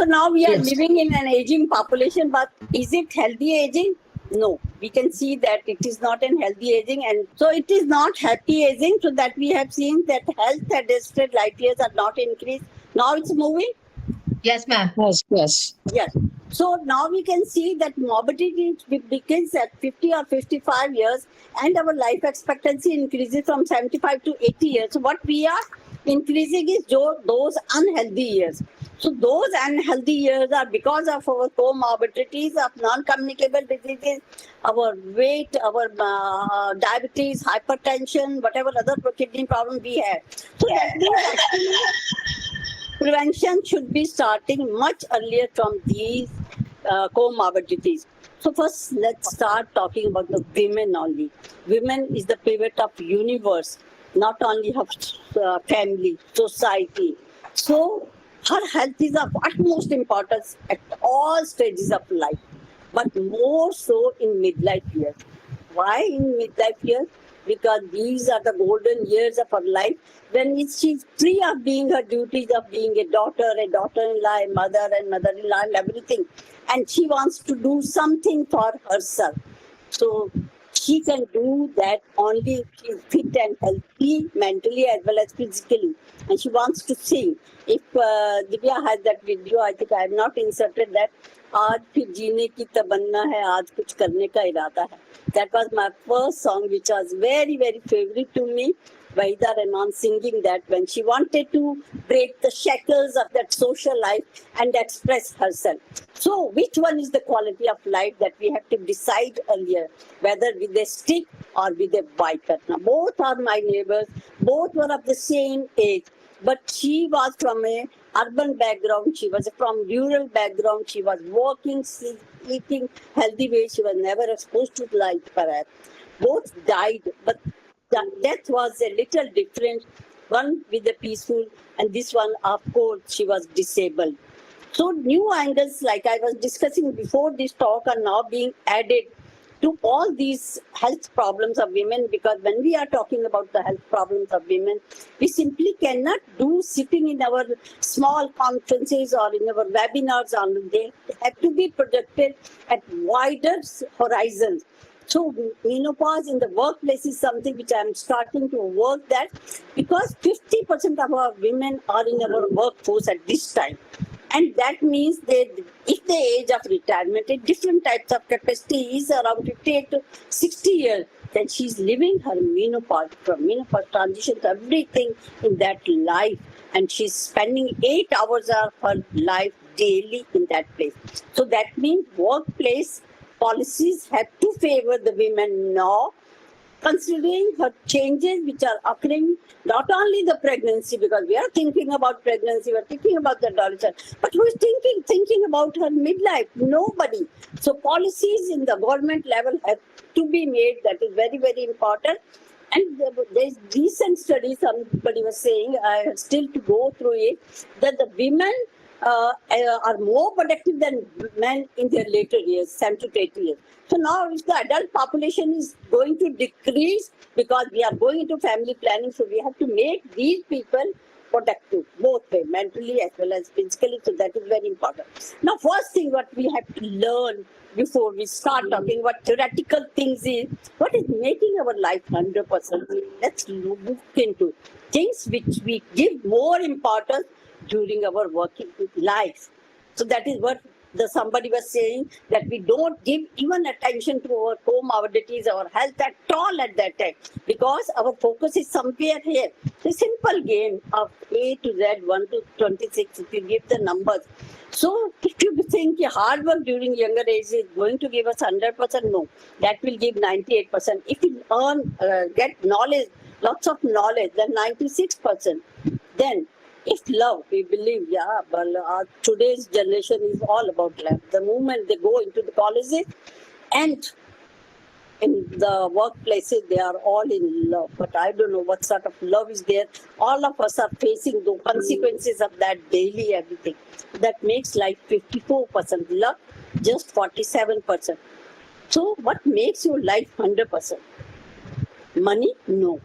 So now we are Yes. living in an aging population, but is it healthy aging? No, we can see that it is not an healthy aging, and so it is not happy aging. So that we have seen that health adjusted life years are not increased. Now it's moving. Yes, ma'am. Yes, yes. Yes. So now we can see that morbidity begins at 50 or 55 years, and our life expectancy increases from 75 to 80 years. So what we are increasing is those unhealthy years. So those unhealthy years are because of our comorbidities of non-communicable diseases, our weight, our diabetes, hypertension, whatever other kidney problem we have. So that means actually prevention should be starting much earlier from these comorbidities. So first, let's start talking about the women only. Women is the pivot of universe, not only of family, society. So her health is of utmost importance at all stages of life, but more so in midlife years. Why in midlife years? Because these are the golden years of her life when she's free of being her duties of being a daughter-in-law, a mother and mother-in-law and everything. And she wants to do something for herself. So she can do that only if she's fit and healthy mentally as well as physically. And she wants to sing. If Divya has that video, I think I have not inserted that. आज फिर जीने की तमन्ना है, आज कुछ करने का इरादा है. That was my first song, which was very, very favorite to me. Wahida Rahman singing that when she wanted to break the shackles of that social life and express herself. So, which one is the quality of life that we have to decide earlier, whether with a stick or with a biker? Now, both are my neighbors, both were of the same age, but she was from a urban background, she was from rural background, she was working, eating healthy way, she was never exposed to light perhaps. Both died, but the death was a little different, one with a peaceful and this one, of course, she was disabled. So new angles, like I was discussing before this talk, are now being added to all these health problems of women, because when we are talking about the health problems of women, we simply cannot do sitting in our small conferences or in our webinars. They have to be projected at wider horizons. So menopause in the workplace is something which I am starting to work that, because 50% of our women are in our workforce at this time. And that means that if the age of retirement at different types of capacity is around 58 to 60 years, then she's living her menopause, from menopause transition to everything in that life. And she's spending 8 hours of her life daily in that place. So that means workplace policies have to favor the women now, considering her changes which are occurring, not only the pregnancy, because we are thinking about pregnancy, we are thinking about the adolescent, but who is thinking about her midlife? Nobody. So policies in the government level have to be made. That is very, very important. And there's recent study, somebody was saying, I have still to go through it, that the women are more productive than men in their later years, 70 to 80 years. So now if the adult population is going to decrease because we are going into family planning, so we have to make these people productive, both way, mentally as well as physically. So that is very important. Now, first thing what we have to learn before we start talking about theoretical things is what is making our life 100%. Let's look into things which we give more importance during our working life. So that is what somebody was saying, that we don't give even attention to our comorbidities, our health at all at that time, because our focus is somewhere here. The simple game of A to Z, 1 to 26, if you give the numbers. So if you think hard work during younger age is going to give us 100%, no, that will give 98%. If you get knowledge, lots of knowledge, then 96%. Then if love, we believe, but today's generation is all about love. The moment they go into the colleges and in the workplaces, they are all in love. But I don't know what sort of love is there. All of us are facing the consequences of that daily everything. That makes life 54%. Love, just 47%. So what makes your life 100%? Money? No.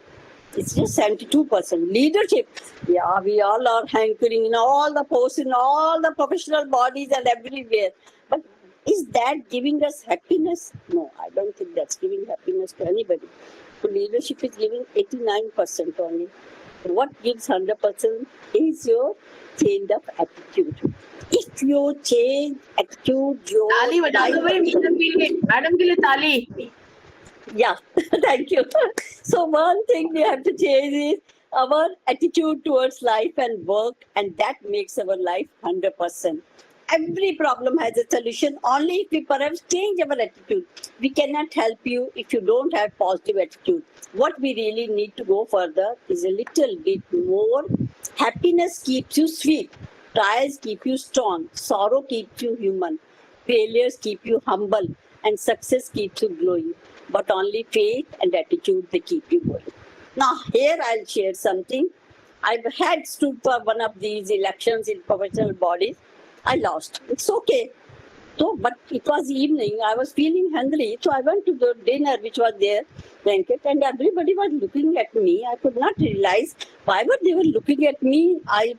It's just 72%. Leadership, yeah, we all are hankering in all the posts, in all the professional bodies and everywhere. But is that giving us happiness? No, I don't think that's giving happiness to anybody. So leadership is giving 89% only. What gives 100% is your change of attitude. If you change attitude, your ताली बजा दो भाई madam के लिए ताली. Yeah, thank you. So one thing we have to change is our attitude towards life and work, and that makes our life 100%. Every problem has a solution only if we perhaps change our attitude. We cannot help you if you don't have positive attitude. What we really need to go further is a little bit more. Happiness keeps you sweet. Trials keep you strong. Sorrow keeps you human. Failures keep you humble. And success keeps you glowing. But only faith and attitude, they keep you going. Now, here I'll share something. I had stood for one of these elections in professional bodies. I lost. It's okay. So, but it was evening. I was feeling hungry. So I went to the dinner which was there, banquet, and everybody was looking at me. I could not realize why were they were looking at me. I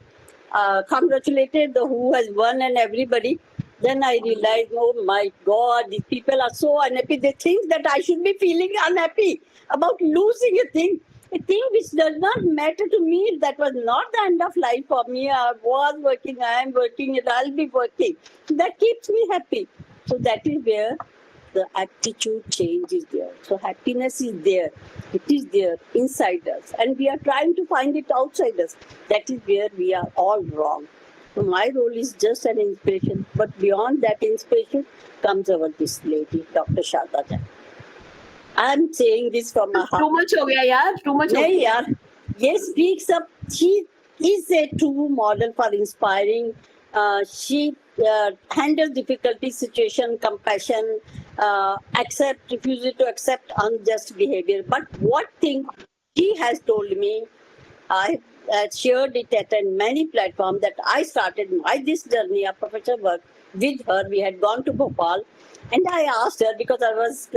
congratulated the who has won and everybody. Then I realized, oh my God, these people are so unhappy. They think that I should be feeling unhappy about losing a thing which does not matter to me. That was not the end of life for me. I was working, I am working, and I'll be working. So that keeps me happy. So that is where the attitude change is there. So happiness is there. It is there inside us. And we are trying to find it outside us. That is where we are all wrong. So my role is just an inspiration, but beyond that inspiration comes our this lady, Dr. Charcha. I am saying this from my heart. Too much हो गया यार, too much. नहीं यार, ये speaks up. She is a true model for inspiring. She handles difficulty situation, compassion, refusal to accept unjust behavior. But what thing she has told me, I shared it at many platforms that I started this journey of professional work with her. We had gone to Bhopal, and I asked her because I was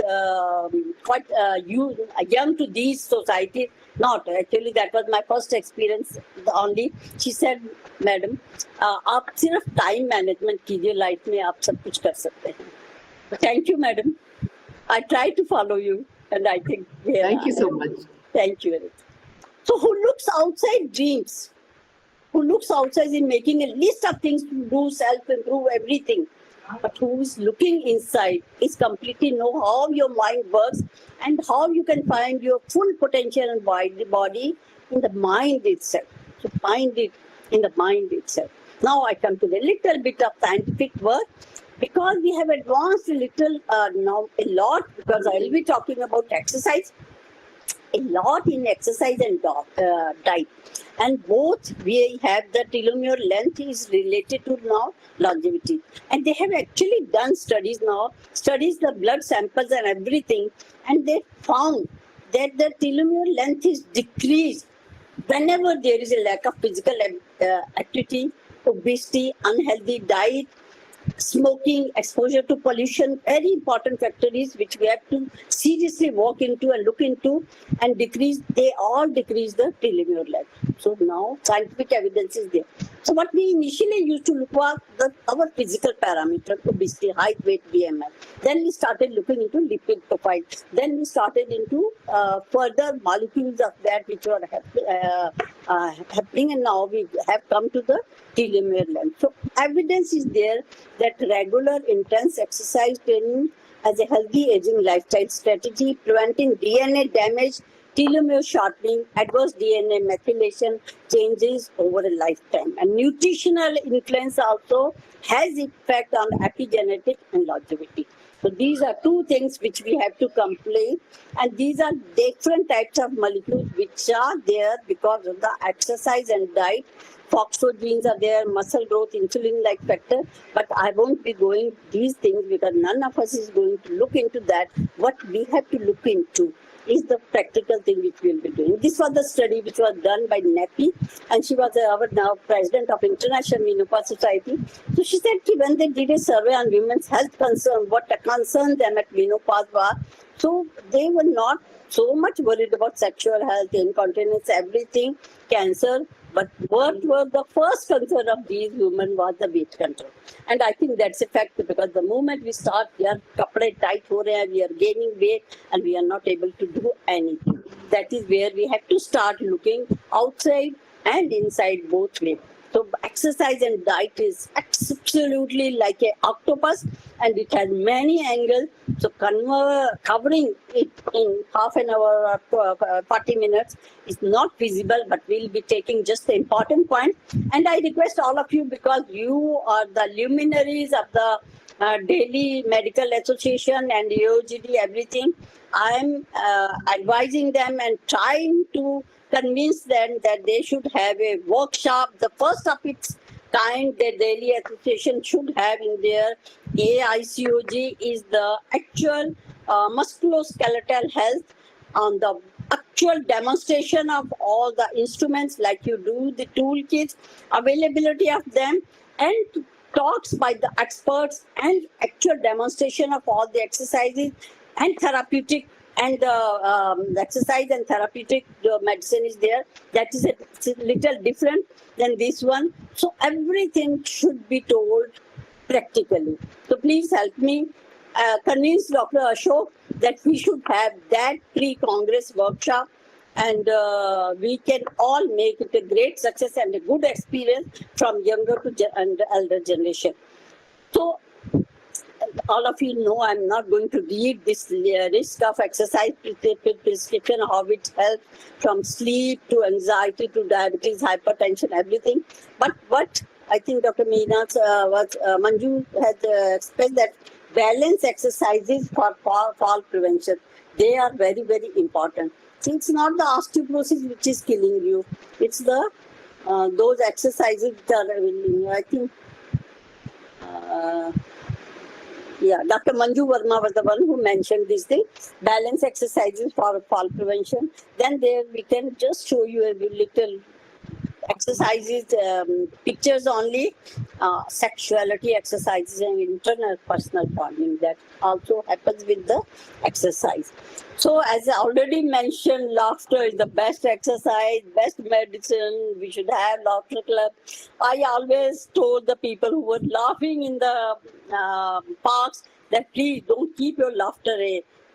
quite young to these societies. Not actually, that was my first experience only. She said, "Madam, आप सिर्फ time management कीजिए life में आप सब कुछ कर सकते हैं." Thank you, madam. I try to follow you, and I think. Thank you so much. Thank you. So who looks outside dreams, who looks outside in making a list of things to do, self-improve, everything, but who is looking inside is completely know how your mind works and how you can find your full potential and body in the mind itself. So find it in the mind itself. Now I come to the little bit of scientific work. Because we have advanced a little now a lot, because I will be talking about exercise. A lot in exercise and diet, and both we have the telomere length is related to now longevity, and they have actually done studies the blood samples and everything, and they found that the telomere length is decreased whenever there is a lack of physical activity, obesity, unhealthy diet, smoking, exposure to pollution, very important factors which we have to seriously walk into and look into and decrease. They all decrease the telomere length. So now scientific evidence is there. So what we initially used to look was our physical parameter, obesity, height, weight, BMI. Then we started looking into lipid profile. Then we started into further molecules of that which were happening, and now we have come to the telomere length. So evidence is there that regular intense exercise training as a healthy aging lifestyle strategy, preventing DNA damage, telomere shortening, adverse DNA methylation changes over a lifetime. And nutritional influence also has effect on epigenetic and longevity. So these are two things which we have to complete, and these are different types of molecules which are there because of the exercise and diet. FOXO genes are there, muscle growth, insulin-like factor, but I won't be going these things because none of us is going to look into that. What we have to look into is the practical thing which we'll be doing. This was the study which was done by NEPI, and she was our now president of International Menopause Society. So she said that when they did a survey on women's health concern, what concerned them at menopause was, so they were not so much worried about sexual health, incontinence, everything, cancer, but what was the first concern of these women was the weight control. And I think that's a fact, because the moment we start, we are kapde tight ho rahe hain, we are gaining weight and we are not able to do anything. That is where we have to start looking outside and inside both ways. So exercise and diet is absolutely like an octopus, and it has many angles. So covering it in half an hour or 40 minutes is not feasible, but we'll be taking just the important point. And I request all of you, because you are the luminaries of the Daily Medical Association and AOGD, everything. I'm advising them and trying to convince them that they should have a workshop, the first of its kind the Daily Association should have in their AICOG is the actual musculoskeletal health, on the actual demonstration of all the instruments like you do, the toolkits, availability of them, and talks by the experts and actual demonstration of all the exercises and therapeutic, and the exercise and therapeutic medicine is there. That is a little different than this one. So everything should be told practically. So please help me convince Dr. Ashok that we should have that pre-Congress workshop, and we can all make it a great success and a good experience from younger to and elder generation. So all of you know I'm not going to read this risk of exercise prescription, how it helps from sleep to anxiety to diabetes, hypertension, everything. But what I think Dr. Manju has expressed, that balance exercises for fall prevention, they are very, very important. So it's not the osteoporosis which is killing you. It's the those exercises that are, I think, Dr. Manju Verma was the one who mentioned this thing, balance exercises for fall prevention. Then there we can just show you a little exercises, pictures only, sexuality exercises and internal personal bonding, that also happens with the exercise. So as I already mentioned, laughter is the best exercise, best medicine. We should have laughter club. I always told the people who were laughing in the parks that please don't keep your laughter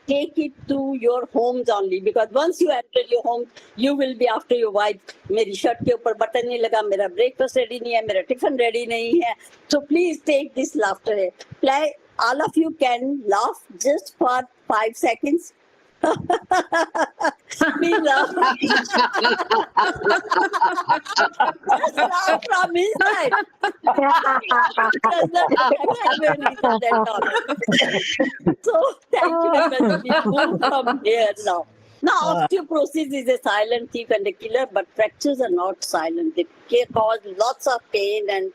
take it to your homes only, because once you enter your home, you will be after your wife. मेरी shirt के ऊपर button नहीं लगा, मेरा breakfast ready नहीं है, मेरा tiffin ready नहीं है. So please take this laughter. Play. All of you can laugh just for 5 seconds. Please laugh. Just laugh from inside. So thank you very much. We move from here now. Now, osteoporosis is a silent thief and a killer, but fractures are not silent. They cause lots of pain and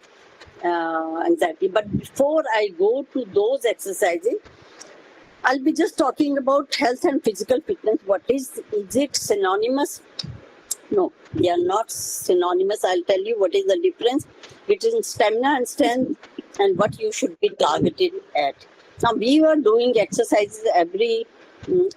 anxiety. But before I go to those exercises, I'll be just talking about health and physical fitness. What is it synonymous? No, they are not synonymous. I'll tell you what is the difference between stamina and strength and what you should be targeted at. Now, we were doing exercises every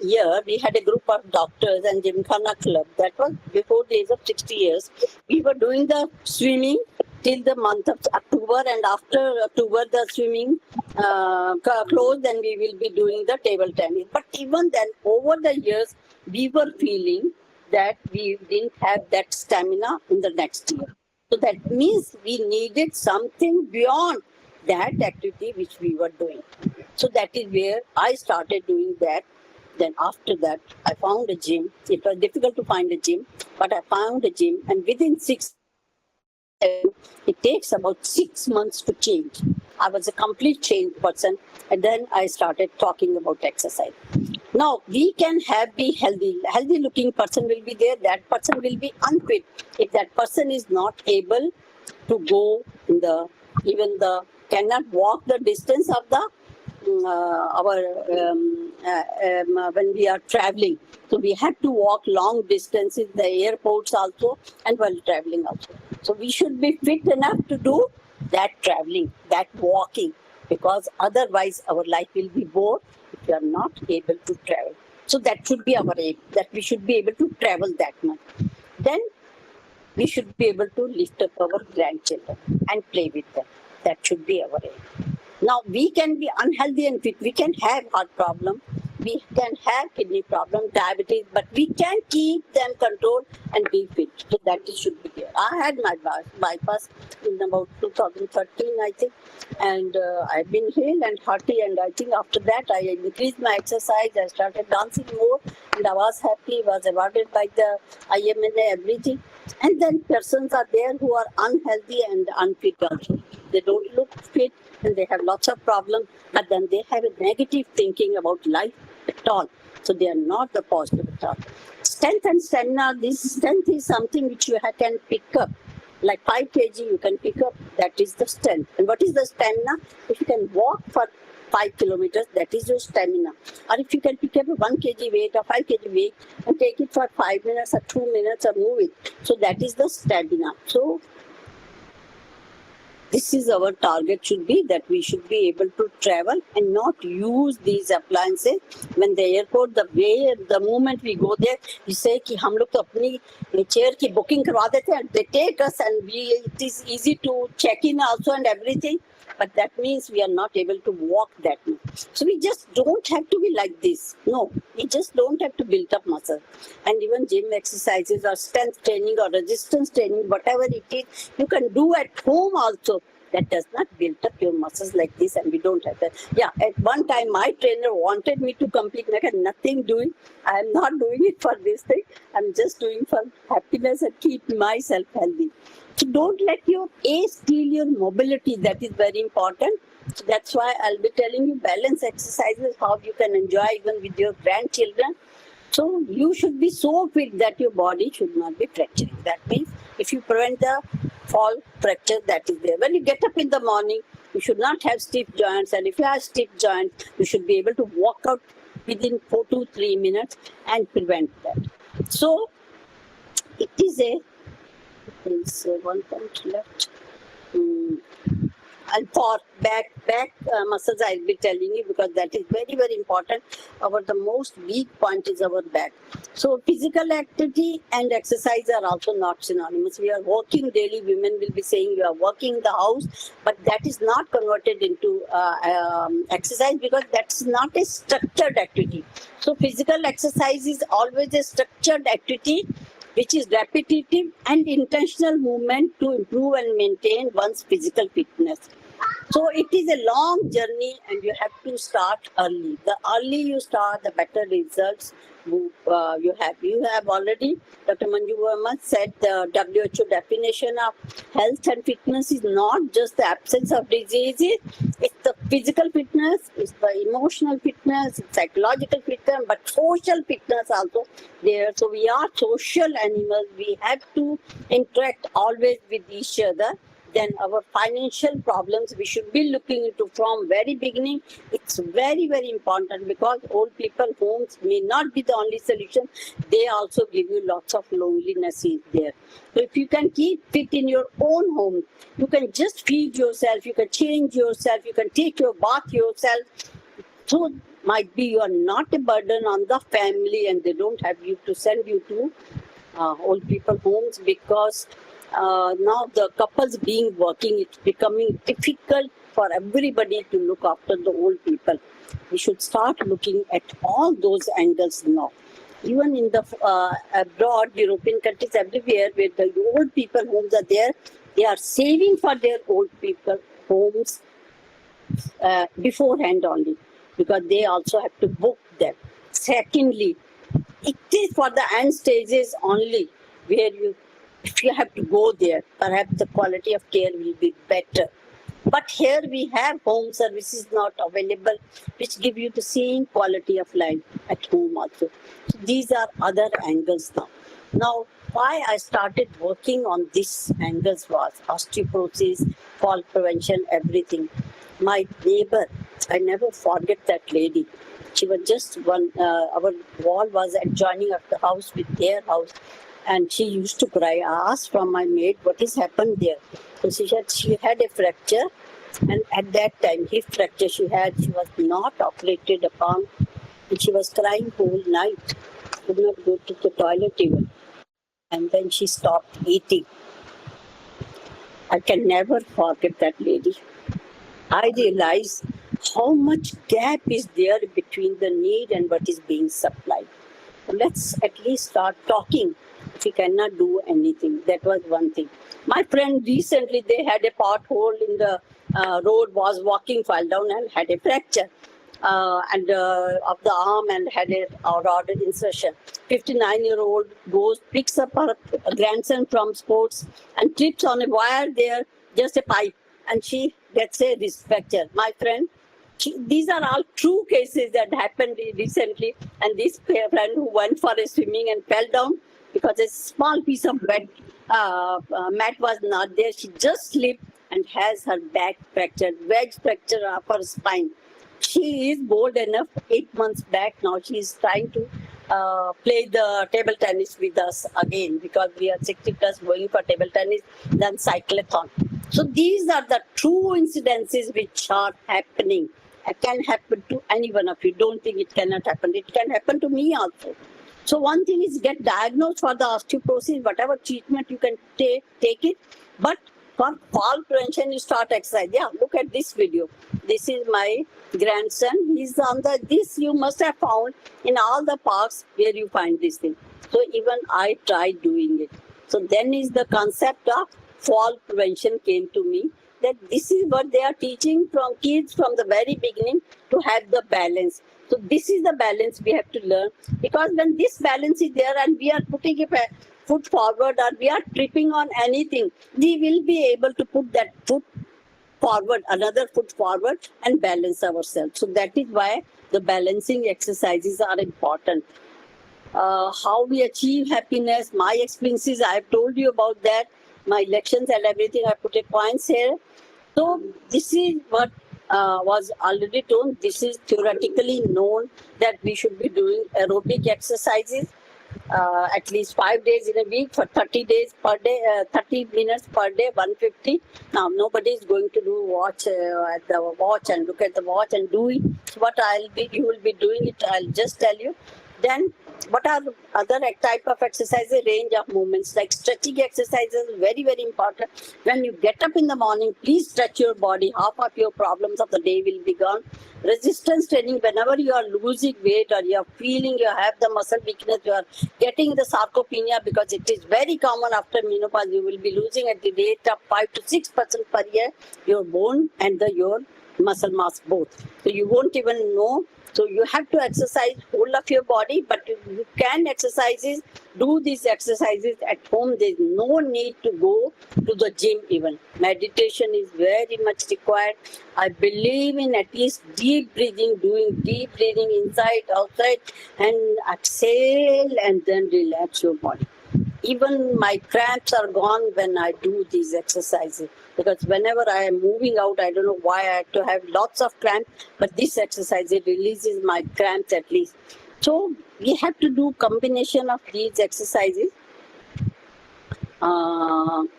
year. We had a group of doctors and Gymkhana club. That was before the age of 60 years. We were doing the swimming till the month of October, and after October the swimming closed, and we will be doing the table tennis. But even then, over the years, we were feeling that we didn't have that stamina in the next year. So that means we needed something beyond that activity which we were doing. So that is where I started doing that. Then after that, I found a gym. It was difficult to find a gym, but I found a gym, and within 6 it takes about 6 months to change. I was a complete changed person, and then I started talking about exercise. Now we can be healthy looking person will be there, that person will be unfit if that person is not able to go in cannot walk the distance of the when we are traveling. So we had to walk long distances, the airports also, and while traveling also. So we should be fit enough to do that traveling, that walking, because otherwise our life will be bored if we are not able to travel. So that should be our aim, that we should be able to travel that much. Then we should be able to lift up our grandchildren and play with them. That should be our aim. Now we can be unhealthy and fit. We can have heart problem, we can have kidney problem, diabetes, but we can keep them controlled and be fit. So that it should be there. I had my bypass in about 2013, I think, and I've been hale and hearty. And I think after that I increased my exercise. I started dancing more, and I was happy. Was awarded by the IMNA, everything. And then persons are there who are unhealthy and unfit also. They don't look fit and they have lots of problems, but then they have a negative thinking about life at all. So they are not the positive at all. Strength and stamina, this strength is something which you can pick up. Like 5 kg you can pick up, that is the strength. And what is the stamina? If you can walk for 5 kilometers, that is your stamina. Or if you can pick up a 1 kg weight or 5 kg weight and take it for 5 minutes or 2 minutes or move it. So that is the stamina. So this is our target, should be that we should be able to travel and not use these appliances. When the airport, the moment we go there, we say कि हम लोग तो अपनी chair की booking करवा देते हैं. They take us and it is easy to check in also and everything. But that means we are not able to walk that much. So we just don't have to be like this. No, we just don't have to build up muscle. And even gym exercises or strength training or resistance training, whatever it is, you can do at home also. That does not build up your muscles like this, and we don't have that. Yeah, at one time my trainer wanted me to complete. I had nothing doing. I am not doing it for this thing. I'm just doing for happiness and keep myself healthy. So don't let your age steal your mobility. That is very important. So that's why I'll be telling you balance exercises, how you can enjoy even with your grandchildren. So you should be so fit that your body should not be fracturing. That means if you prevent the fall fracture, that is there. When you get up in the morning, you should not have stiff joints. And if you have stiff joints, you should be able to walk out within 4 to 3 minutes and prevent that. So it is there's 1 point left. And for back muscles, I'll be telling you, because that is very, very important. The most weak point is our back. So physical activity and exercise are also not synonymous. We are working daily. Women will be saying you are working the house, but that is not converted into exercise, because that's not a structured activity. So physical exercise is always a structured activity, which is repetitive and intentional movement to improve and maintain one's physical fitness. So it is a long journey, and you have to start early. The early you start, the better results you have. You have already, Dr. Manju Verma said, the WHO definition of health and fitness is not just the absence of diseases. It's the physical fitness, it's the emotional fitness, it's psychological fitness, but social fitness also there. So we are social animals. We have to interact always with each other. Then our financial problems, we should be looking into from very beginning. It's very, very important, because old people homes may not be the only solution. They also give you lots of loneliness in there. So if you can keep fit in your own home, you can just feed yourself, you can change yourself, you can take your bath yourself. So might be you are not a burden on the family, and they don't have you to send you to old people homes, because now the couples being working, it's becoming difficult for everybody to look after the old people. We should start looking at all those angles now. Even in the abroad, European countries, everywhere where the old people homes are there, they are saving for their old people homes beforehand only, because they also have to book them. Secondly, it is for the end stages only, where if you have to go there, perhaps the quality of care will be better. But here we have home services not available, which give you the same quality of life at home also. So these are other angles now. Now, why I started working on these angles was osteoporosis, fall prevention, everything. My neighbor, I never forget that lady. She was just one, our wall was adjoining of the house with their house. And she used to cry. I asked from my maid, what has happened there? So she said she had a fracture. And at that time, hip fracture she was not operated upon. And she was crying whole night. Could not go to the toilet even. And then she stopped eating. I can never forget that lady. I realized how much gap is there between the need and what is being supplied. Let's at least start talking if we cannot do anything. That was one thing. My friend recently, they had a pothole in the road, was walking, fell down and had a fracture of the arm and had a rod insertion. 59-year-old goes, picks up her grandson from sports and trips on a wire there, just a pipe, and she gets a wrist fracture. My friend, these are all true cases that happened recently. And this friend who went for a swimming and fell down because a small piece of bed mat was not there. She just slipped and has her back fractured, wedge fracture of her spine. She is bold enough. 8 months back now, she is trying to play the table tennis with us again, because we are 60 plus going for table tennis, then cyclathon. So these are the true incidences which are happening. It can happen to any one of you. Don't think it cannot happen. It can happen to me also. So one thing is get diagnosed for the osteoporosis, whatever treatment you can take it. But for fall prevention, you start exercise. Yeah, look at this video. This is my grandson. He's on this you must have found in all the parks where you find this thing. So even I tried doing it. So then is the concept of fall prevention came to me, that this is what they are teaching from kids from the very beginning, to have the balance. So this is the balance we have to learn, because when this balance is there and we are putting a foot forward or we are tripping on anything, we will be able to put that foot forward, another foot forward, and balance ourselves. So that is why the balancing exercises are important. How we achieve happiness, my experiences, I have told you about that, my lections and everything, I put a points here. So this is what was already told. This is theoretically known that we should be doing aerobic exercises at least 5 days in a week for 30 days per day, 30 minutes per day, 150. Now nobody is going to do watch at the watch and look at the watch and do it. So what you will be doing it, I'll just tell you. Then what are other type of exercises? Range of movements like stretching exercises, very, very important. When you get up in the morning, please stretch your body. Half of your problems of the day will be gone. Resistance training, whenever you are losing weight or you are feeling you have the muscle weakness, you are getting the sarcopenia, because it is very common after menopause, you will be losing at the rate of 5 to 6% per year, your bone and your muscle mass both. So you won't even know. So you have to exercise whole of your body, but you can do these exercises at home. There is no need to go to the gym even. Meditation is very much required. I believe in at least deep breathing, doing deep breathing inside, outside, and exhale and then relax your body. Even my cramps are gone when I do these exercises, because whenever I am moving out, I don't know why I have to have lots of cramps, but this exercise, it releases my cramps at least. So we have to do combination of these exercises. One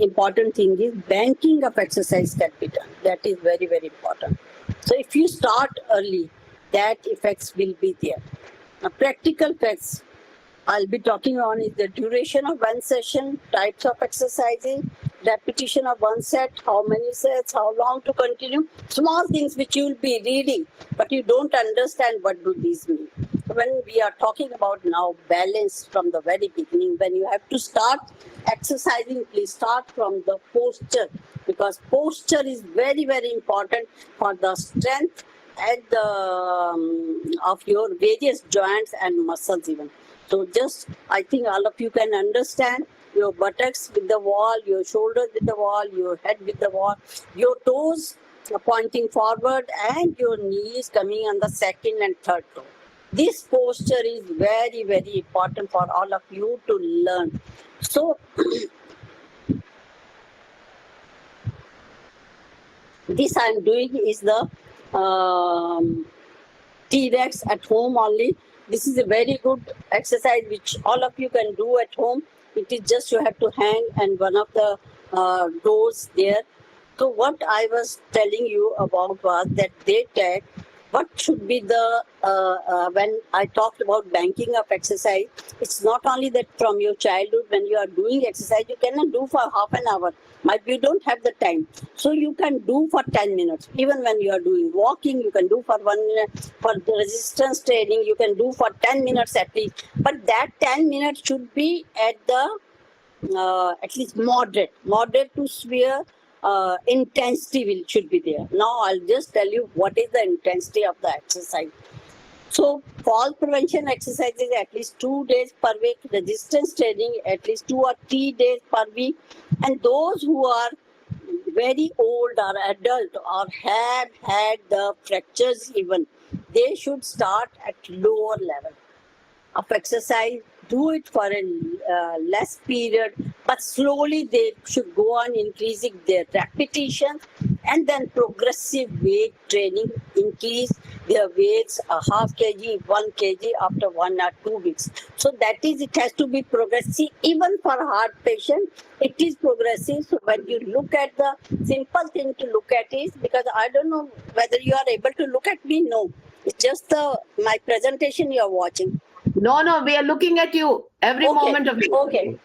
important thing is banking of exercise can be done. That is very, very important. So if you start early, that effects will be there. Now, practical effects I'll be talking on is the duration of one session, types of exercises, repetition of one set, how many sets, how long to continue, small things which you will be reading, but you don't understand what do these mean. When we are talking about now balance from the very beginning, when you have to start exercising, please start from the posture, because posture is very, very important for the strength and of your various joints and muscles even. So just, I think all of you can understand, your buttocks with the wall, your shoulders with the wall, your head with the wall, your toes pointing forward and your knees coming on the second and third toe. This posture is very, very important for all of you to learn. So this I am doing is the T-Rex at home only. This is a very good exercise which all of you can do at home. It is just you have to hang and one of the doors there. So what I was telling you about was that they take what should be the when I talked about banking of exercise. It's not only that from your childhood when you are doing exercise you cannot do for half an hour. Might be you don't have the time, so you can do for 10 minutes. Even when you are doing walking, you can do for 1 minute. For the resistance training, you can do for 10 minutes at least. But that 10 minutes should be at the at least moderate to severe intensity should be there. Now I'll just tell you what is the intensity of the exercise. So fall prevention exercises at least 2 days per week, resistance training at least 2 or 3 days per week, and those who are very old or adult or have had the fractures even, they should start at lower level of exercise. Do it for a less period, but slowly they should go on increasing their repetition, and then progressive weight training, increase their weights a half kg, 1 kg after 1 or 2 weeks. So that is, it has to be progressive. Even for heart patient, it is progressive. So when you look at the simple thing to look at is, because I don't know whether you are able to look at me. No, it's just my presentation you are watching. No, we are looking at you every moment of it. Okay,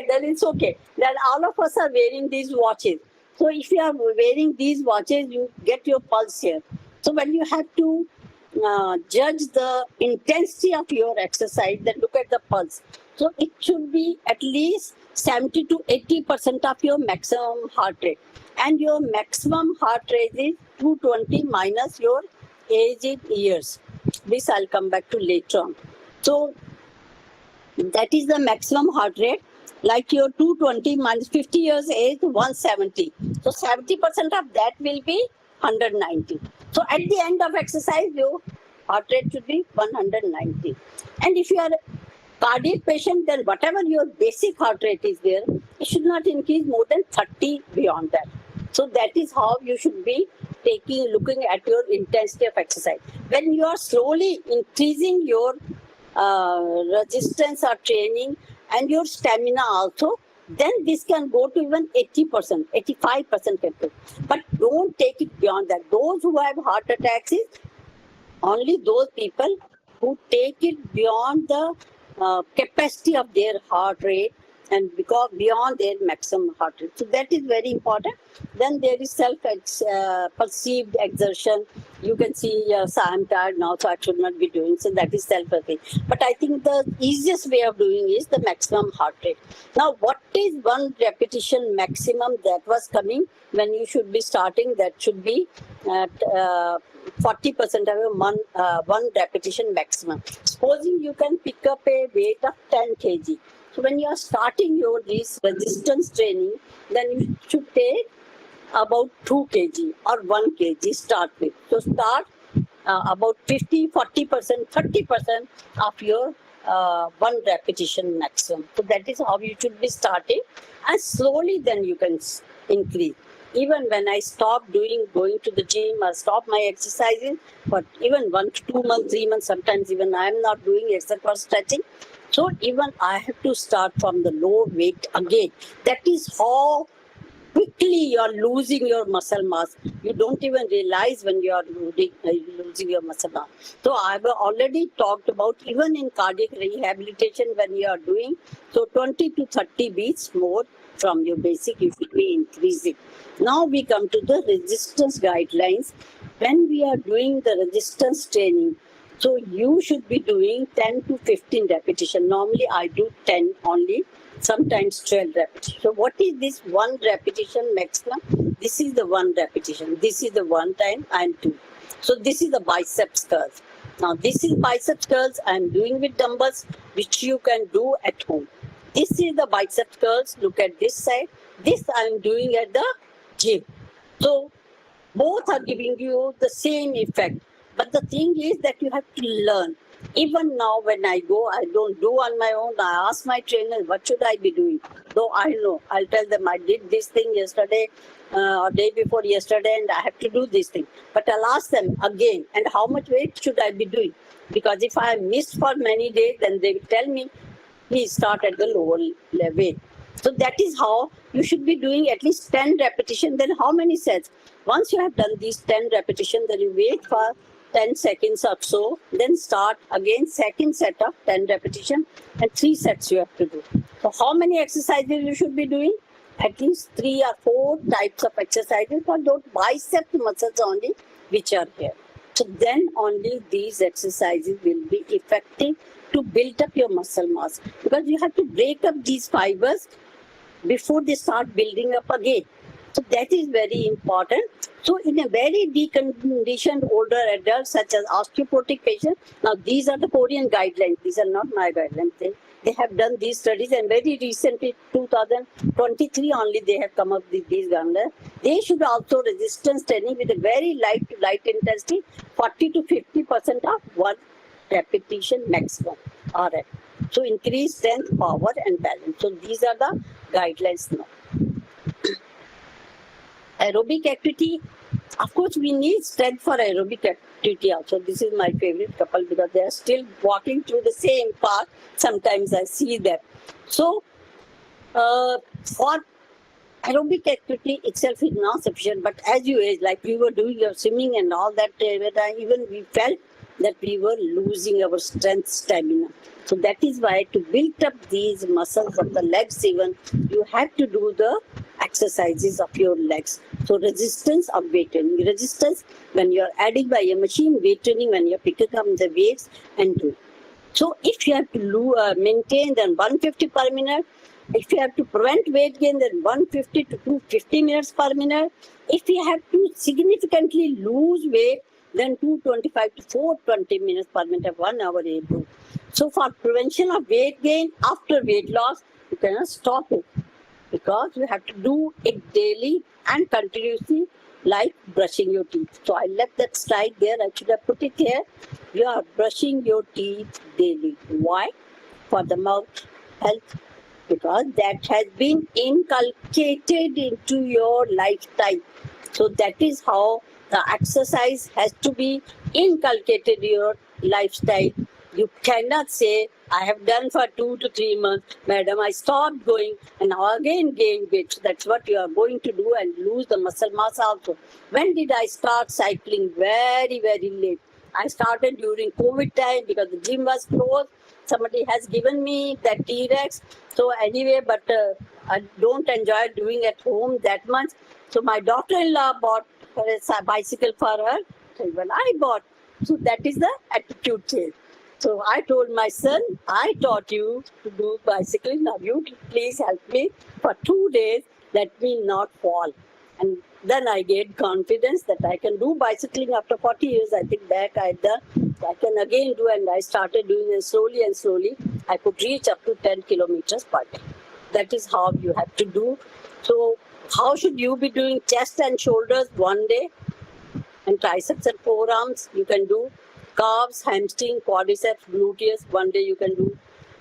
then it's okay. Then all of us are wearing these watches. So if you are wearing these watches, you get your pulse here. So when you have to judge the intensity of your exercise, then look at the pulse. So it should be at least 70 to 80% of your maximum heart rate. And your maximum heart rate is 220 minus your age in years. This I'll come back to later on. So that is the maximum heart rate. Like your 220 minus 50 years age, 170. So 70% of that will be 190. So at the end of exercise, your heart rate should be 190. And if you are a cardiac patient, then whatever your basic heart rate is there, it should not increase more than 30 beyond that. So that is how you should be looking at your intensity of exercise. When you are slowly increasing your resistance or training and your stamina also, then this can go to even 80%, 85% can go. But don't take it beyond that. Those who have heart attacks is only those people who take it beyond the capacity of their heart rate and because beyond their maximum heart rate. So that is very important. Then there is self-perceived exertion. You can see, so I'm tired now, so I should not be doing. So that is self-perceived. But I think the easiest way of doing is the maximum heart rate. Now, what is one repetition maximum that was coming when you should be starting? That should be at 40% of your one repetition maximum. Supposing you can pick up a weight of 10 kg. So when you are starting this resistance training, then you should take about 2 kg or 1 kg start with. So start about 50, 40%, 30% of your one repetition maximum. So that is how you should be starting, and slowly then you can increase. Even when I stop going to the gym or stop my exercising, but even 1 to 2 months, 3 months, sometimes even I am not doing except for stretching. So even I have to start from the low weight again. That is how quickly you are losing your muscle mass. You don't even realize when you are losing your muscle mass. So I have already talked about even in cardiac rehabilitation when you are doing, so 20 to 30 beats more from your basic you should be increasing. Now we come to the resistance guidelines. When we are doing the resistance training, so you should be doing 10 to 15 repetition. Normally I do 10 only, sometimes 12 repetition. So what is this one repetition maximum? This is the one repetition. This is the one time and two. So this is the biceps curls. Now this is biceps curls I am doing with dumbbells, which you can do at home. This is the biceps curls. Look at this side. This I am doing at the gym. So both are giving you the same effect. But the thing is that you have to learn. Even now, when I go, I don't do on my own. I ask my trainer, what should I be doing? Though I know, I'll tell them I did this thing yesterday or day before yesterday, and I have to do this thing. But I'll ask them again, and how much weight should I be doing? Because if I missed for many days, then they will tell me, please start at the lower level. So that is how you should be doing at least 10 repetitions. Then how many sets? Once you have done these 10 repetitions, then you wait for 10 seconds or so, then start again second set of 10 repetition and 3 sets you have to do. So how many exercises you should be doing? At least 3 or 4 types of exercises for those bicep muscles only which are here. So then only these exercises will be effective to build up your muscle mass, because you have to break up these fibers before they start building up again. So that is very important. So in a very deconditioned older adults such as osteoporotic patients, now these are the Korean guidelines, these are not my guidelines. They have done these studies, and very recently, 2023 only, they have come up with these guidelines. They should also resistance training with a very light intensity, 40 to 50% of one repetition maximum. All right. So increase strength, power, and balance. So these are the guidelines now. Aerobic activity, of course, we need strength for aerobic activity also. This is my favorite couple because they are still walking through the same path. Sometimes I see them. So, for aerobic activity itself is not sufficient, but as you age, like we were doing your swimming and all that, even we felt that we were losing our strength, stamina. So that is why to build up these muscles of the legs even, you have to do the exercises of your legs. So resistance of weight training. Resistance when you are adding by a machine, weight training when you are picking up the weights and do. So if you have to maintain, then 150 per minute. If you have to prevent weight gain, then 150 to 250 minutes per minute. If you have to significantly lose weight, then 225 to 420 minutes per minute, 1 hour a day. So for prevention of weight gain after weight loss, you cannot stop it, because you have to do it daily and continuously, like brushing your teeth. So I left that slide there. I should have put it here. You are brushing your teeth daily. Why? For the mouth health. Because that has been inculcated into your lifestyle. So that is how the exercise has to be inculcated in your lifestyle. You cannot say, I have done for 2 to 3 months, madam, I stopped going and now again gain weight. So that's what you are going to do and lose the muscle mass also. When did I start cycling? Very, very late. I started during COVID time because the gym was closed. Somebody has given me that T-Rex. So anyway, but I don't enjoy doing at home that much. So my daughter-in-law bought a bicycle for her. Well, I bought. So that is the attitude change. So I told my son, I taught you to do bicycling. Now you please help me for 2 days. Let me not fall. And then I gained confidence that I can do bicycling after 40 years. I think back I can again do, and I started doing it slowly and slowly. I could reach up to 10 kilometers per day. That is how you have to do. So how should you be doing chest and shoulders 1 day? And triceps and forearms you can do. Calves, hamstring, quadriceps, gluteus, 1 day you can do.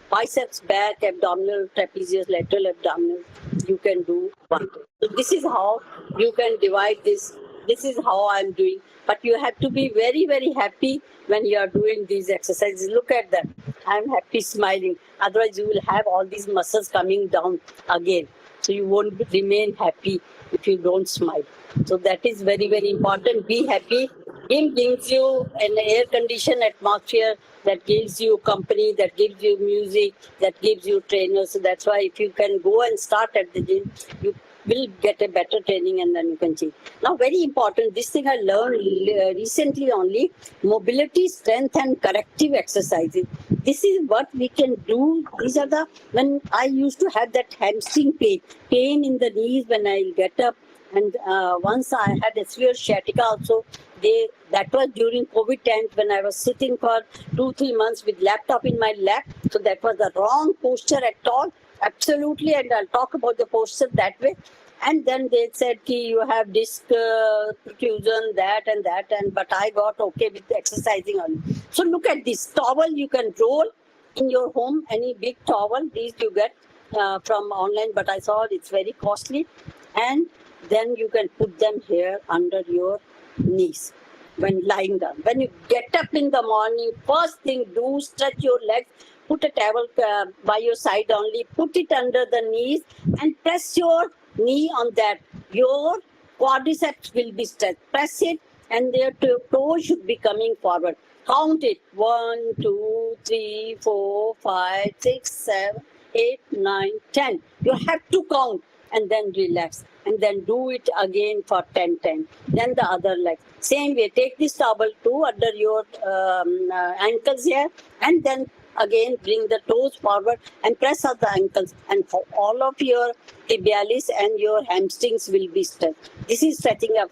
Biceps, back, abdominal, trapezius, lateral abdominal, you can do 1 day. So this is how you can divide this. This is how I'm doing. But you have to be very, very happy when you are doing these exercises. Look at them. I'm happy, smiling. Otherwise, you will have all these muscles coming down again. So you won't remain happy if you don't smile. So that is very, very important. Be happy. Gym gives you an air-conditioned atmosphere that gives you company, that gives you music, that gives you trainers. So that's why if you can go and start at the gym, you will get a better training and then you can change. Now, very important, this thing I learned recently only, mobility, strength and corrective exercises. This is what we can do. These are the, when I used to have that hamstring pain in the knees when I get up, and once I had a severe sciatica also. That was during COVID times when I was sitting for 2-3 months with laptop in my lap. So that was the wrong posture at all. Absolutely, and I'll talk about the posture that way. And then they said ki you have disc protrusion, that and that, and but I got okay with exercising only. So look at this towel you can roll in your home, any big towel. These you get from online, but I saw it's very costly. And then you can put them here under your knees when lying down. When you get up in the morning, first thing do stretch your legs. Put a towel by your side only. Put it under the knees and press your knee on that. Your quadriceps will be stretched. Press it and their toes should be coming forward. Count it. 1, 2, 3, 4, 5, 6, 7, 8, 9, 10. You have to count and then relax. And then do it again for 10 times. Then the other leg. Same way. Take this towel too under your ankles here and then again bring the toes forward and press up the ankles, and for all of your tibialis and your hamstrings will be stretched. This is stretching up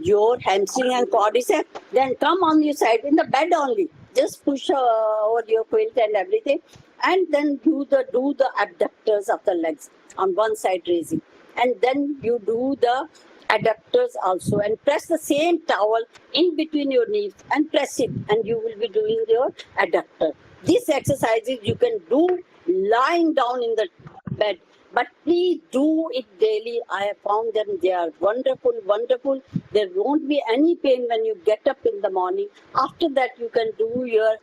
your hamstring and quadriceps. Then come on your side in the bed only. Just push over your quilt and everything, and then do the abductors of the legs on one side raising, and then you do the adductors also, and press the same towel in between your knees and press it, and you will be doing your adductor. These exercises you can do lying down in the bed, but please do it daily. I have found them, they are wonderful, wonderful. There won't be any pain when you get up in the morning. After that you can do your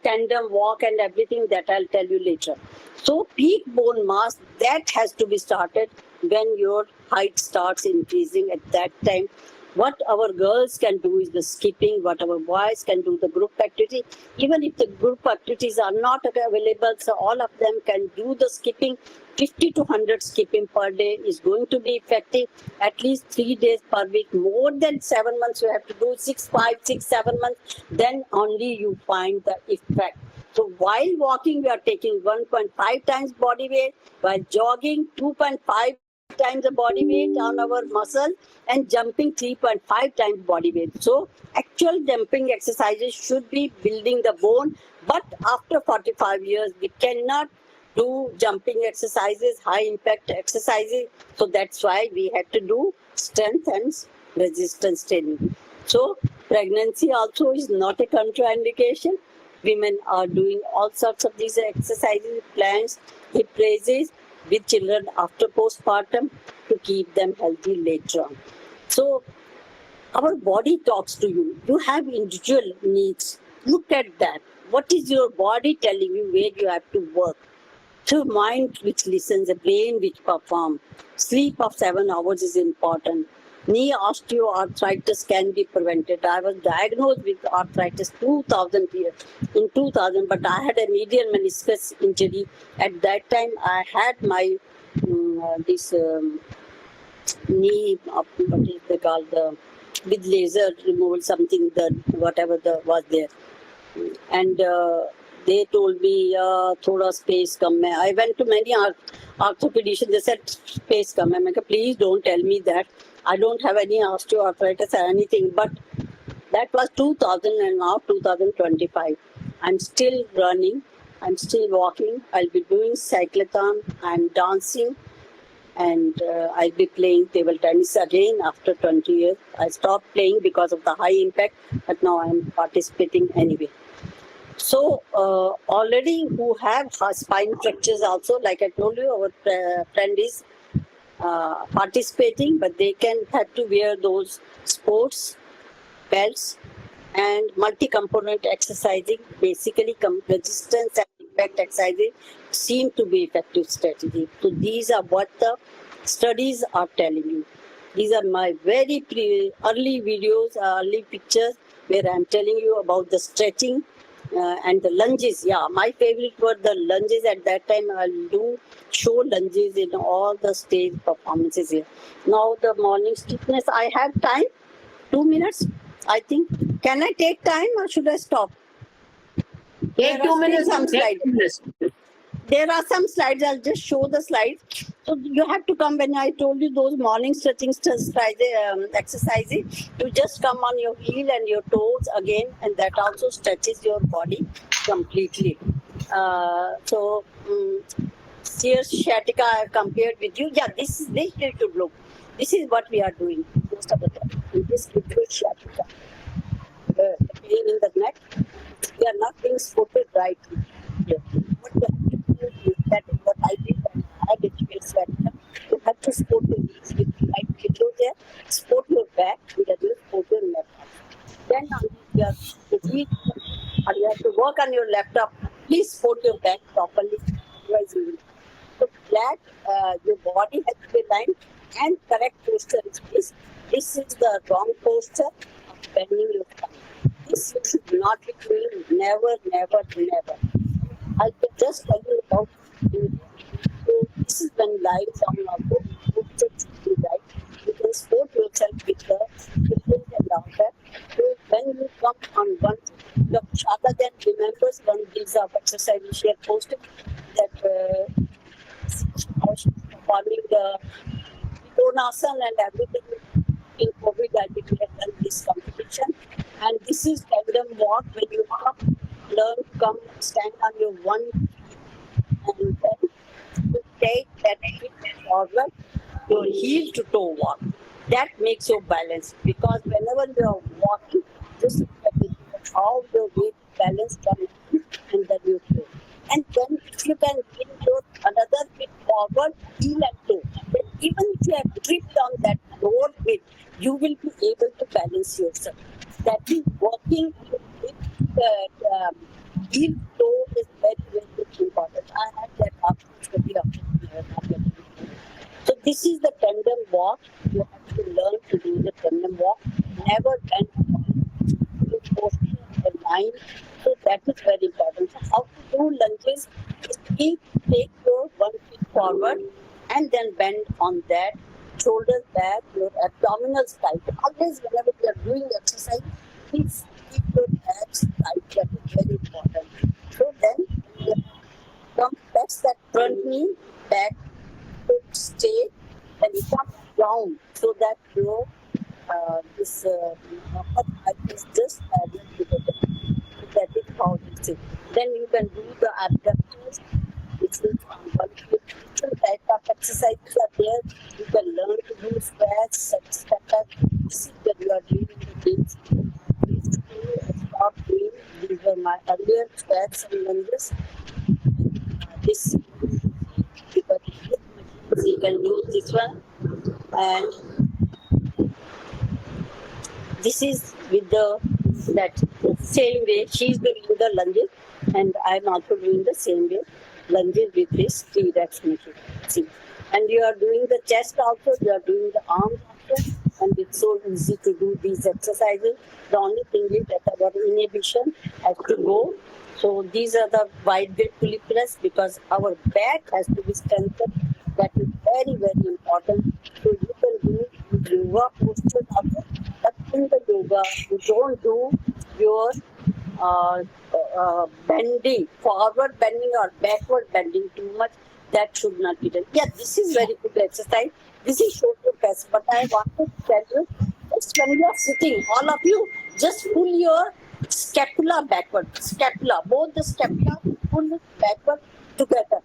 tandem walk and everything that I'll tell you later. So peak bone mass, that has to be started when your height starts increasing. At that time, what our girls can do is the skipping, what our boys can do the group activity. Even if the group activities are not available, so all of them can do the skipping. 50 to 100 skipping per day is going to be effective. At least 3 days per week. More than 7 months you have to do, 6, 5, 6, 7 months. Then only you find the effect. So while walking, we are taking 1.5 times body weight. While jogging, 2.5 times the body weight on our muscle, and jumping 3.5 times body weight. So actual jumping exercises should be building the bone, but after 45 years we cannot do jumping exercises, high impact exercises. So that's why we had to do strength and resistance training. So pregnancy also is not a contraindication. Women are doing all sorts of these exercises, planks, hip raises with children after postpartum to keep them healthy later on. So our body talks to you. You have individual needs. Look at that. What is your body telling you where you have to work? So mind which listens, the brain which performs. Sleep of 7 hours is important. Knee osteoarthritis can be prevented. I was diagnosed with arthritis in 2000, but I had a medial meniscus injury. At that time, I had my knee, what is they call with laser removal, something that whatever was there, and they told me, thoda space kam hai. I went to many orthopedicians. They said space kam hai. I said, please don't tell me that. I don't have any osteoarthritis or anything. But that was 2000 and now 2025. I'm still running. I'm still walking. I'll be doing cyclotron. I'm dancing. And I'll be playing table tennis again after 20 years. I stopped playing because of the high impact, but now I'm participating anyway. So already who have spine fractures also, like I told you, our friend is participating, but they can have to wear those sports belts and multi-component exercising. Basically, resistance and impact exercising seem to be effective strategy. So these are what the studies are telling you. These are my very early videos, early pictures where I'm telling you about the stretching and the lunges. Yeah, my favorite were the lunges. At that time, I'll do show lunges in all the stage performances here. Now the morning stiffness, I have time, 2 minutes, I think. Can I take time or should I stop? Take 2 minutes. Some slides. There are some slides. I'll just show the slides. So you have to come when I told you those morning stretching exercises. You just come on your heel and your toes again, and that also stretches your body completely. Here's sciatica I have compared with you. Yeah, this need to look. This is what we are doing most of the time. We just give you sciatica. The pain in the neck. We are not being supported right here. What you have to do is that what I did when I had HPL sciatica, you have to support your knees with the right pillow there, support your back, and then you support your left arm. Then you have to read, or you have to work on your laptop. Please support your back properly. Otherwise you will. So that your body has to be aligned and correct posture is this. This is the wrong posture of bending your spine. This you should not be doing. Never, never, never. I'll just tell you about it. So this is when lying down or posture should be right. You can support yourself with the hips and down back. So when you come on one, the Charcha then remembers one of these exercise she had posted that how she's performing the Pranasana and everything in COVID. I think we have done this competition. And this is tandem walk when you up, learn, come, stand on your one feet, and then you take that feet forward, your heel to toe walk. That makes you balance because whenever you are walking, just look at it, how your weight balance can and then you toe. And then if you can bring your another bit forward, heel and toe, then even if you have tripped on that lower bit, you will be able to balance yourself. That is working with the heel toe is very, very important. I had that after study after. So this is the tandem walk. You have to learn to do the tandem walk. Never bend your posture and line. So that is very important. So how to do lunges is take your one foot forward and then bend on that. Shoulders back, your abdominals tight. Always whenever you are doing exercise, please keep your abs tight. That is very important. So then you come, press that front knee back, foot straight, and come down so that your this upper thigh is just parallel to the ground. That is how it is. Then you can do the abductors, which is on one foot. Different type of exercises are there. You can learn to do squats, step. This is what you are doing in the games. Please stop doing. These were my earlier squats and lunges. This because you can do this one, and this is with the that same way she's doing the lunges, and I'm also doing the same way lunges with this 3 reps machine. See, and you are doing the chest also, you are doing the arms also, and it's so easy to do these exercises. The only thing is that our inhibition has to go. So these are the wide bit pulley press because our back has to be strengthened. That is very, very important. So you can do yoga postures also, but in the yoga you don't do your bending, forward bending or backward bending too much. That should not be done. Yeah, this is very good exercise. This is shoulder press, but I want to tell you, just when you are sitting, all of you, just pull your scapula backward. Scapula, both the scapula, pull it backward together.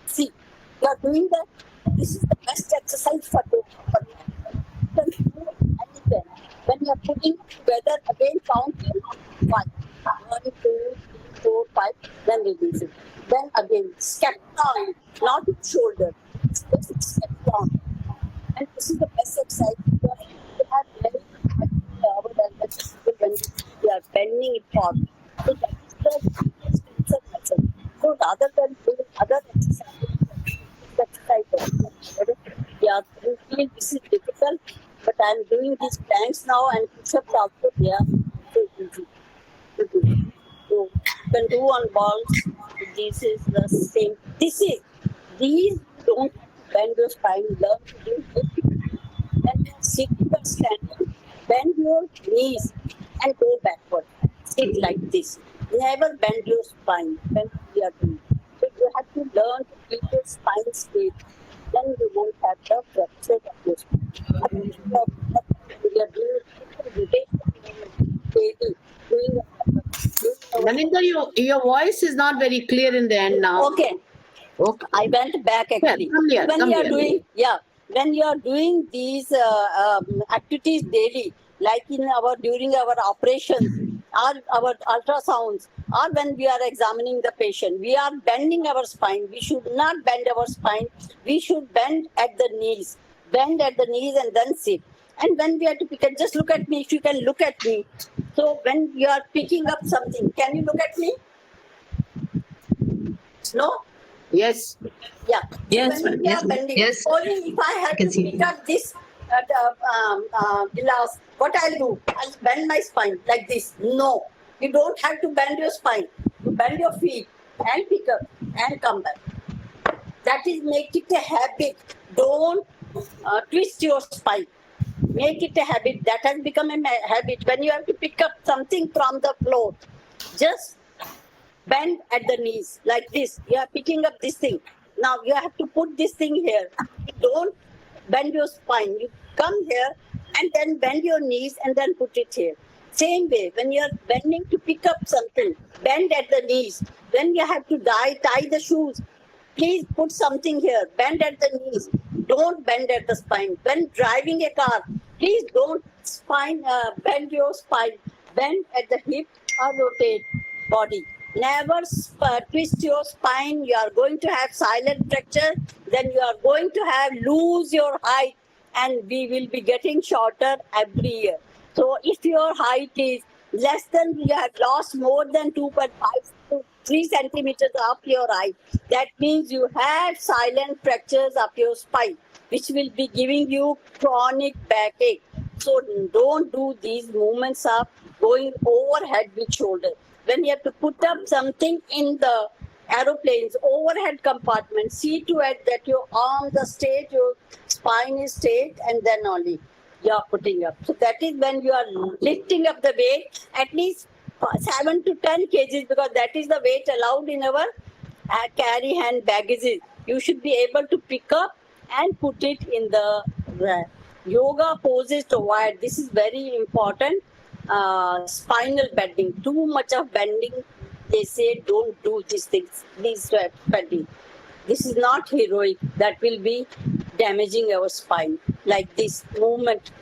See, you are doing that. This is the best exercise for you. You can do it anytime. When you are putting together, again count in 5. 1, 2, 3, 4, 5, then release it. Then again, step down, not shoulder. Just step down. And this is the best exercise because you have very when you are bending it forward. So that is the exercise. So rather than doing other exercises, yeah, you feel this is difficult, but I am doing these planks now and push-ups also. They are so easy to do. So you can do on balls. This is the same. These don't bend your spine. Learn to do it. Then sitting or standing, bend your knees and go backward. Sit like this. Never bend your spine when we are doing. So you have to learn to keep your spine straight. Then you won't have the fracture of your spine. We are doing Maninder, your voice is not very clear in the end now. Okay. Okay. I went back actually. come here, When come you are here. doing, when you are doing these activities daily, like during our operations, or our ultrasounds, or when we are examining the patient, we are bending our spine. We should not bend our spine. We should bend at the knees. Bend at the knees and then sit. And when we are to pick, just look at me. If you can look at me. So when you are picking up something, can you look at me? No. Yes. Yeah. Yes, When ma'am. we Yes, are bending, yes. only if I had can to see. pick up this glass, what I'll do? I'll bend my spine like this. No, you don't have to bend your spine. You bend your feet and pick up and come back. That is, make it a habit. Don't twist your spine. Make it a habit. That has become a habit. When you have to pick up something from the floor, just bend at the knees like this. You are picking up this thing. Now you have to put this thing here. Don't bend your spine. You come here and then bend your knees and then put it here. Same way, when you are bending to pick up something, bend at the knees. When you have to tie the shoes, please put something here. Bend at the knees. Don't bend at the spine. When driving a car, please don't bend your spine. Bend at the hip or rotate body. Never twist your spine. You are going to have silent fracture. Then you are going to lose your height, and we will be getting shorter every year. So if your height is less than, you have lost more than 2.5 to 3 centimeters of your height, that means you have silent fractures of your spine, which will be giving you chronic backache. So don't do these movements of going overhead with shoulder. When you have to put up something in the aeroplanes, overhead compartment, see to it that your arms are straight, your spine is straight, and then only you are putting up. So that is when you are lifting up the weight, at least 7 to 10 kgs, because that is the weight allowed in our carry hand baggages. You should be able to pick up and put it in the yoga poses to avoid. This is very important. Spinal bending, too much of bending, they say don't do these things, these bending. This is not heroic. That will be damaging our spine. Like this movement,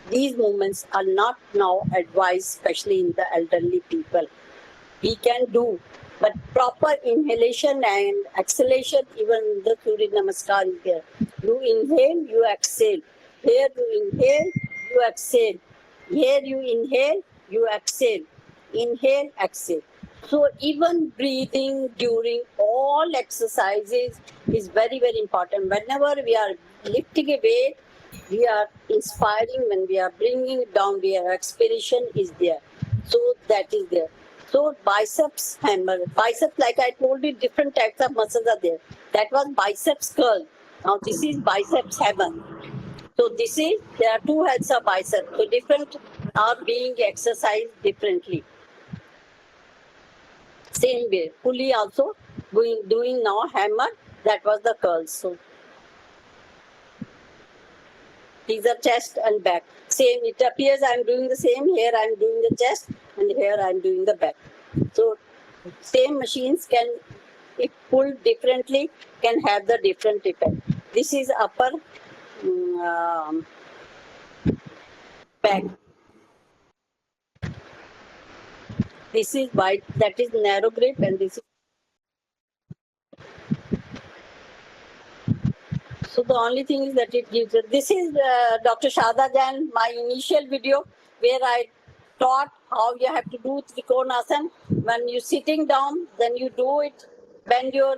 these movements are not now advised, especially in the elderly people. We can do, but proper inhalation and exhalation, even the Surya Namaskar is there. You inhale, you exhale. Here you inhale, you exhale. Here you inhale, you exhale. Inhale, exhale. So even breathing during all exercises is very, very important. Whenever we are lifting a weight, we are inspiring. When we are bringing it down, our expiration is there. So that is there. So biceps hammer, biceps, like I told you, different types of muscles are there. That was biceps curl. Now this is biceps hammer. So there are two heads of biceps. So different are being exercised differently. Same way, pulley also doing now hammer. That was the curls. So these are chest and back. Same, it appears I am doing the same. Here I am doing the chest, and here I am doing the back. So same machines can, if pulled differently, can have the different effect. This is upper back. This is wide, that is narrow grip, and this is. So the only thing is that it gives. This is Dr. Shada Jain, my initial video where I taught how you have to do Trikonasana. When you're sitting down, then you do it, bend your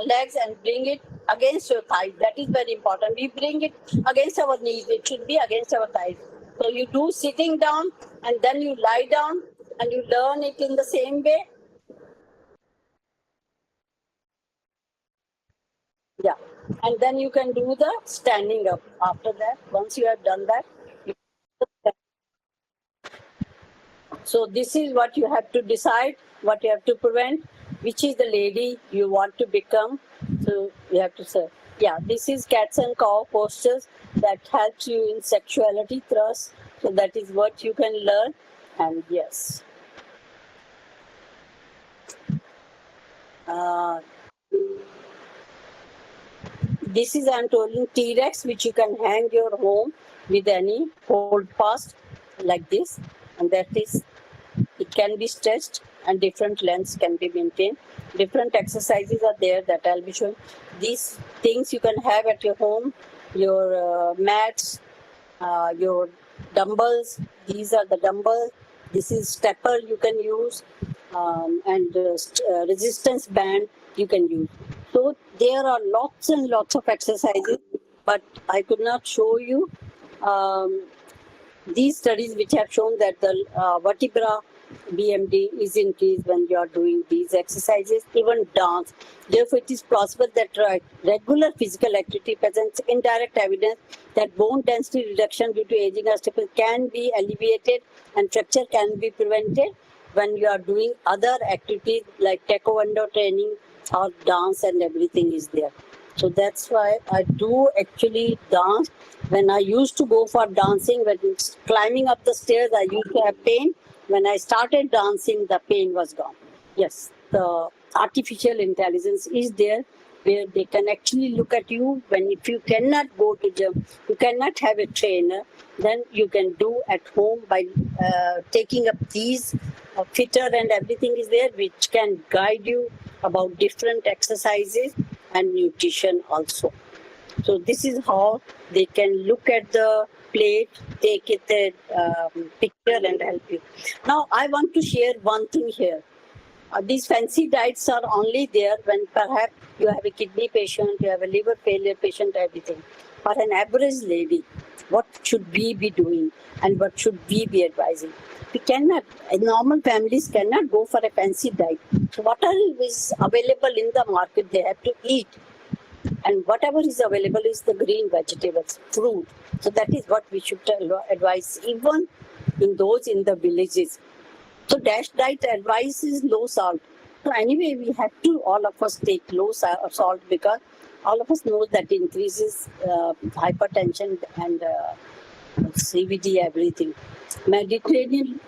legs and bring it against your thighs. That is very important. We bring it against our knees. It should be against our thighs. So you do sitting down and then you lie down and you learn it in the same way. Yeah. And then you can do the standing up after that. Once you have done that, so this is what you have to decide, what you have to prevent, which is the lady you want to become. So you have to say, yeah, this is cats and cow postures that helps you in sexuality thrust. So that is what you can learn. And yes. This is I'm telling T-Rex, which you can hang your home with any hold fast like this, and that is, it can be stretched and different lengths can be maintained. Different exercises are there that I'll be showing. These things you can have at your home, your mats, your dumbbells. These are the dumbbells. This is stepper you can use, and resistance band you can use. So there are lots and lots of exercises, but I could not show you. These studies which have shown that the vertebra BMD is increased when you are doing these exercises, even dance. Therefore, it is possible that regular physical activity presents indirect evidence that bone density reduction due to aging or stiffness can be alleviated and fracture can be prevented when you are doing other activities like taekwondo training or dance, and everything is there. So that's why I do actually dance. When I used to go for dancing, when it's climbing up the stairs, I used to have pain. When I started dancing, the pain was gone. Yes, the artificial intelligence is there where they can actually look at you. When if you cannot go to gym, you cannot have a trainer, then you can do at home by taking up these fitter and everything is there which can guide you about different exercises and nutrition also. So this is how they can look at the plate, take it a picture and help you. Now I want to share one thing here. These fancy diets are only there when perhaps you have a kidney patient, you have a liver failure patient, everything. For an average lady, what should we be doing and what should we be advising? We cannot, normal families cannot go for a fancy diet. So whatever is available in the market, they have to eat. And whatever is available is the green vegetables, fruit. So that is what we should advise, even in those in the villages. So DASH diet advice is low salt. So anyway, we have to, all of us take low salt because all of us know that increases hypertension and CVD, everything. Mediterranean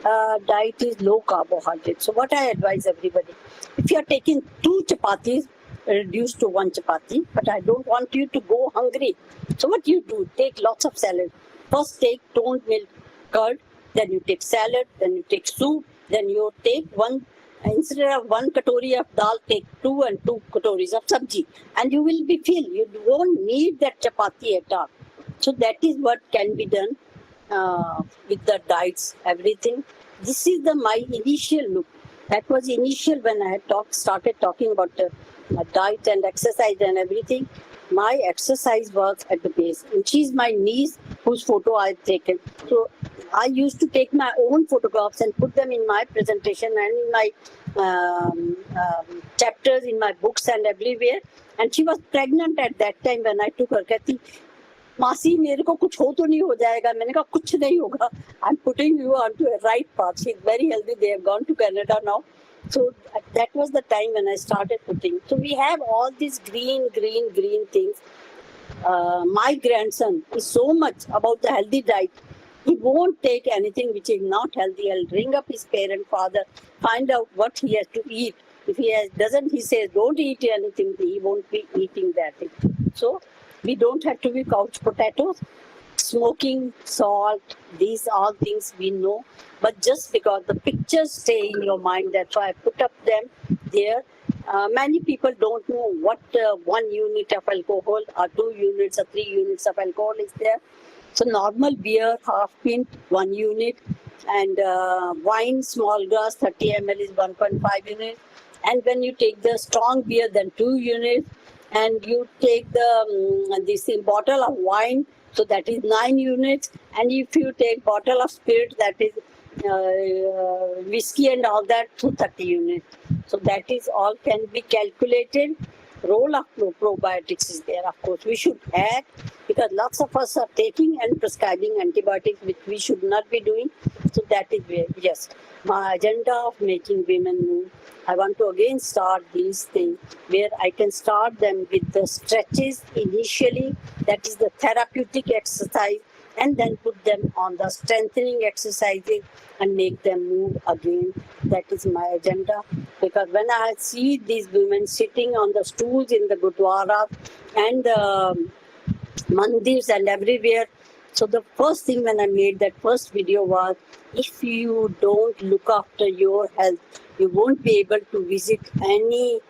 diet is low carbohydrate. So what I advise everybody, if you are taking 2 chapatis, reduce to 1 chapati, but I don't want you to go hungry. So what you do, take lots of salad. First take toned milk curd, then you take salad, then you take soup, then you take one, instead of 1 katori of dal, take 2 and 2 katoris of sabji, and you will be filled. You don't need that chapati at all. So that is what can be done with the diets, everything. This is my initial look. That was initial when I had started talking about diet and exercise and everything. My exercise was at the base. And she's my niece whose photo I've taken. So I used to take my own photographs and put them in my presentation and in my chapters in my books and everywhere. And she was pregnant at that time when I took her. कहती मासी मेरे को कुछ हो तो नहीं हो जाएगा. मैंने कहा कुछ नहीं होगा. I'm putting you onto a right path. She's very healthy. They have gone to Canada now. So that was the time when I started putting. So we have all these green things. My grandson is so much about the healthy diet. He won't take anything which is not healthy. He'll ring up his parent, father, find out what he has to eat. If he doesn't, he says, don't eat anything. He won't be eating that thing. So we don't have to be couch potatoes. Smoking, salt, these all things we know. But just because the pictures stay in your mind, that's why I put up them there. Many people don't know what 1 unit of alcohol or 2 units or 3 units of alcohol is there. So normal beer, half pint, 1 unit, and wine, small glass, 30 ml is 1.5 units. And when you take the strong beer, then 2 units, and you take the this bottle of wine, so that is 9 units. And if you take bottle of spirit, that is whiskey and all that, so 30 units. So that is all can be calculated. Role of probiotics is there, of course. We should act because lots of us are taking and prescribing antibiotics, which we should not be doing. So that is where, yes, my agenda of making women move. I want to again start these things where I can start them with the stretches initially. That is the therapeutic exercise. and then put them on the strengthening exercises and make them move again. That is my agenda. Because when I see these women sitting on the stools in the Gurdwara and the mandirs and everywhere, so the first thing when I made that first video was, if you don't look after your health, you won't be able to visit any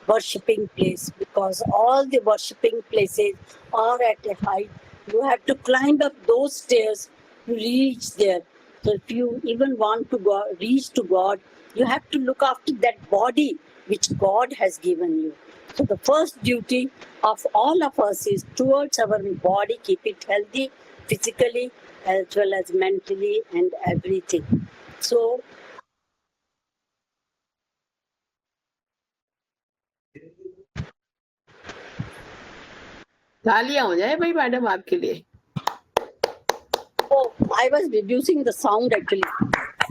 worshipping place, because all the worshipping places are at a height. You have to climb up those stairs to reach there. So if you even want to go, reach to God, you have to look after that body which God has given you. So the first duty of all of us is towards our body, keep it healthy physically as well as mentally and everything. So तालियां हो जाए भाई madam आपके लिए. oh, I was reducing the sound actually.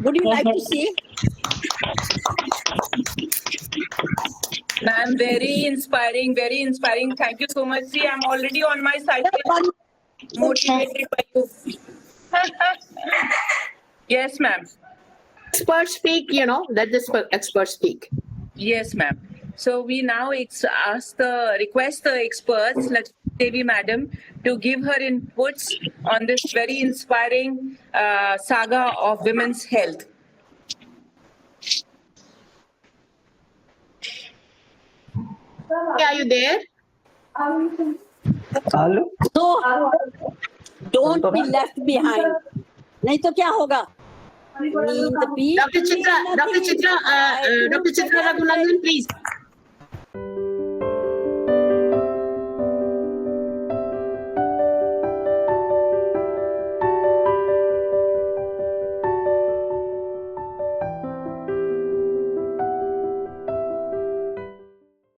Would you like to see? Ma'am, very inspiring, very inspiring. Thank you so much. See, I'm already on my cycle, motivated by you. Yes, ma'am. Expert speak, you know, let the expert speak. Yes, ma'am. So we now request the experts, like Devi Madam, to give her inputs on this very inspiring saga of women's health. Are you there? Hello? So don't be left behind. नहीं तो क्या होगा? Need the Dr. Chitra Raghunandan, please.